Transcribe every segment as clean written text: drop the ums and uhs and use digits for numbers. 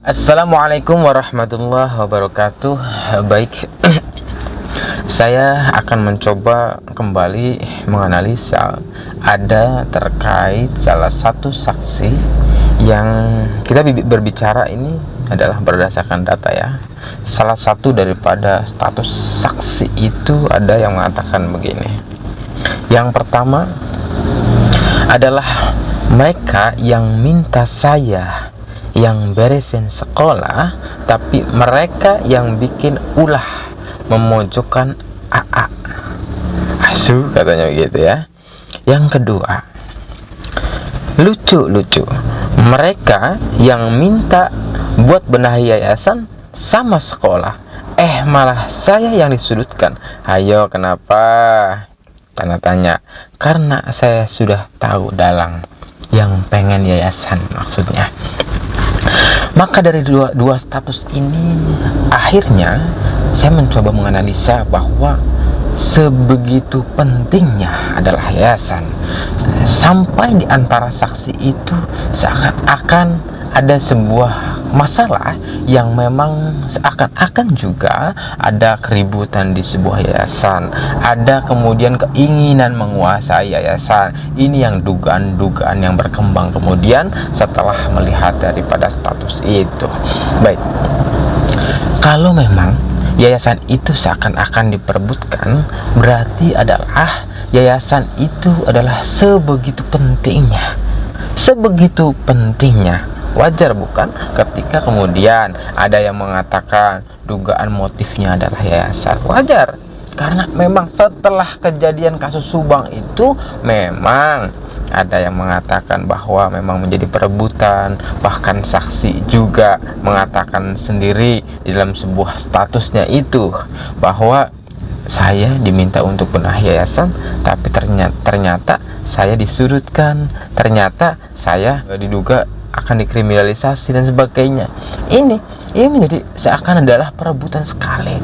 Assalamualaikum warahmatullahi wabarakatuh. Baik, saya akan mencoba kembali menganalisa ada terkait salah satu saksi yang kita berbicara ini adalah berdasarkan data ya. Salah satu daripada status saksi itu ada yang mengatakan begini. Yang pertama adalah mereka yang minta saya yang beresin sekolah, tapi mereka yang bikin ulah memojokkan AA. Asu katanya begitu ya. Yang kedua, lucu mereka yang minta buat benahi yayasan sama sekolah, malah saya yang disudutkan. Ayo kenapa? Tanda tanya. Karena saya sudah tahu dalang yang pengen yayasan maksudnya. Maka dari dua status ini akhirnya saya mencoba menganalisa bahwa sebegitu pentingnya adalah yayasan, sampai di antara saksi itu seakan-akan ada sebuah masalah yang memang seakan-akan juga ada keributan di sebuah yayasan, ada kemudian keinginan menguasai yayasan. Ini yang dugaan-dugaan yang berkembang kemudian setelah melihat daripada status itu. Baik, kalau memang yayasan itu seakan-akan diperebutkan, berarti adalah yayasan itu adalah sebegitu pentingnya. Wajar bukan ketika kemudian ada yang mengatakan dugaan motifnya adalah yayasan? Wajar, karena memang setelah kejadian kasus Subang itu memang ada yang mengatakan bahwa memang menjadi perebutan. Bahkan saksi juga mengatakan sendiri di dalam sebuah statusnya itu bahwa saya diminta untuk benahi yayasan, tapi ternyata saya disudutkan, ternyata saya diduga akan dikriminalisasi dan sebagainya. Ini menjadi seakan adalah perebutan sekali.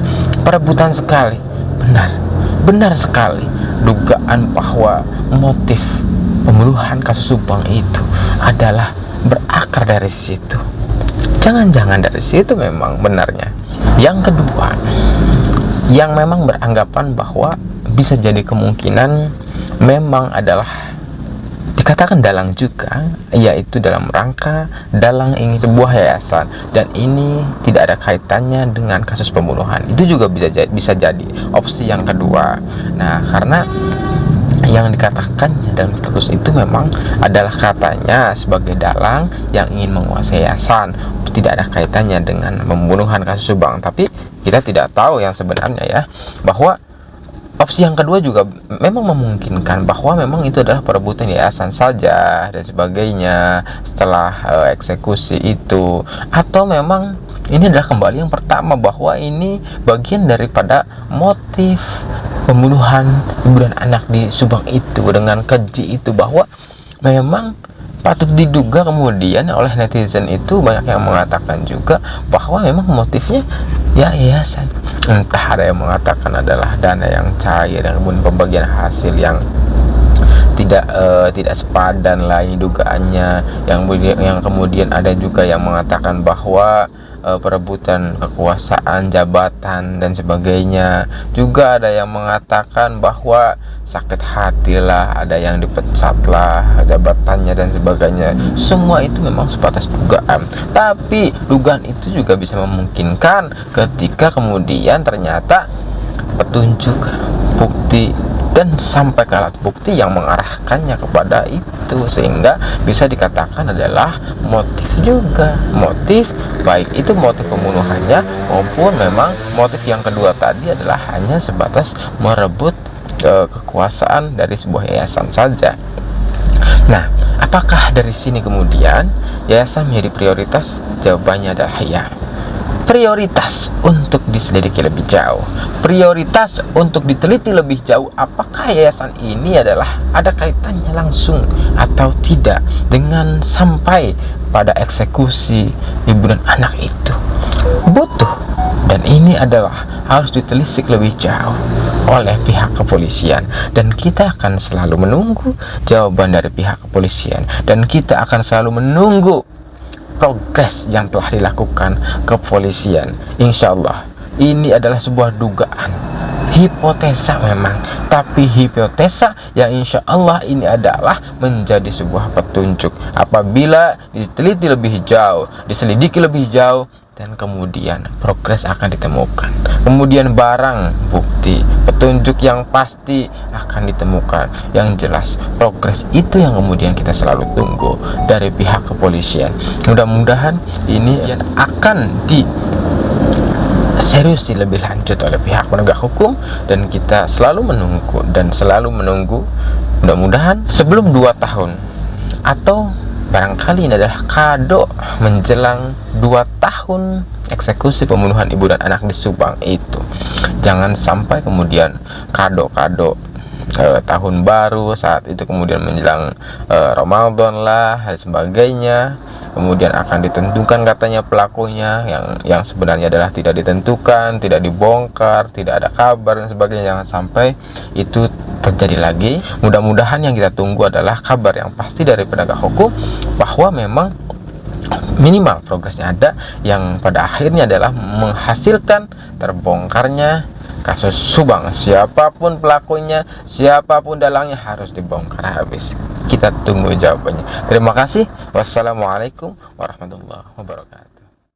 Benar sekali dugaan bahwa motif pembunuhan kasus Subang itu adalah berakar dari situ. Jangan-jangan dari situ memang benarnya. Yang kedua, yang memang beranggapan bahwa bisa jadi kemungkinan memang adalah dikatakan dalang juga, yaitu dalam rangka dalang ingin sebuah yayasan, dan ini tidak ada kaitannya dengan kasus pembunuhan. Itu juga bisa jadi opsi yang kedua. Nah, karena yang dikatakannya dalam status itu memang adalah katanya sebagai dalang yang ingin menguasai yayasan, tidak ada kaitannya dengan pembunuhan kasus Subang. Tapi kita tidak tahu yang sebenarnya ya, bahwa opsi yang kedua juga memang memungkinkan bahwa memang itu adalah perebutan yayasan saja dan sebagainya setelah eksekusi itu, atau memang ini adalah kembali yang pertama bahwa ini bagian daripada motif pembunuhan ibu dan anak di Subang itu dengan keji itu, bahwa memang patut diduga kemudian oleh netizen itu banyak yang mengatakan juga bahwa memang motifnya ya yayasan. Entah ada yang mengatakan adalah dana yang cair dan kemudian pembagian hasil yang tidak sepadan lah ini dugaannya, yang kemudian ada juga yang mengatakan bahwa perebutan kekuasaan, jabatan dan sebagainya. Juga ada yang mengatakan bahwa sakit hati lah, ada yang dipecat lah jabatannya dan sebagainya. Semua itu memang sebatas dugaan, tapi dugaan itu juga bisa memungkinkan ketika kemudian ternyata petunjuk, bukti, dan sampai ke alat bukti yang mengarahkannya kepada itu, sehingga bisa dikatakan adalah motif juga. Motif baik itu motif pembunuhannya maupun memang motif yang kedua tadi adalah hanya sebatas merebut kekuasaan dari sebuah yayasan saja. Nah, apakah dari sini kemudian yayasan menjadi prioritas? Jawabannya adalah ya. Prioritas untuk diselidiki lebih jauh, prioritas untuk diteliti lebih jauh, apakah yayasan ini adalah ada kaitannya langsung atau tidak dengan sampai pada eksekusi ibu dan anak itu. Butuh, dan ini adalah harus ditelisik lebih jauh oleh pihak kepolisian, dan kita akan selalu menunggu jawaban dari pihak kepolisian, dan kita akan selalu menunggu progres yang telah dilakukan kepolisian. Insya Allah ini adalah sebuah dugaan, hipotesa memang, tapi hipotesa yang insya Allah ini adalah menjadi sebuah petunjuk apabila diteliti lebih jauh, diselidiki lebih jauh, dan kemudian progres akan ditemukan, kemudian barang bukti petunjuk yang pasti akan ditemukan. Yang jelas progres itu yang kemudian kita selalu tunggu dari pihak kepolisian. Mudah-mudahan ini akan serius lebih lanjut oleh pihak penegak hukum, dan kita selalu menunggu mudah-mudahan sebelum 2 tahun, atau barangkali ini adalah kado menjelang 2 tahun eksekusi pembunuhan ibu dan anak di Subang itu. Jangan sampai kemudian kado-kado tahun baru saat itu kemudian menjelang Ramadan lah dan sebagainya, kemudian akan ditentukan katanya pelakunya yang sebenarnya adalah tidak ditentukan, tidak dibongkar, tidak ada kabar dan sebagainya. Jangan sampai itu terjadi lagi. Mudah-mudahan yang kita tunggu adalah kabar yang pasti dari penegak hukum bahwa memang minimal progresnya ada, yang pada akhirnya adalah menghasilkan terbongkarnya kasus Subang. Siapapun pelakunya, siapapun dalangnya harus dibongkar habis. Kita tunggu jawabannya. Terima kasih. Wassalamualaikum warahmatullahi wabarakatuh.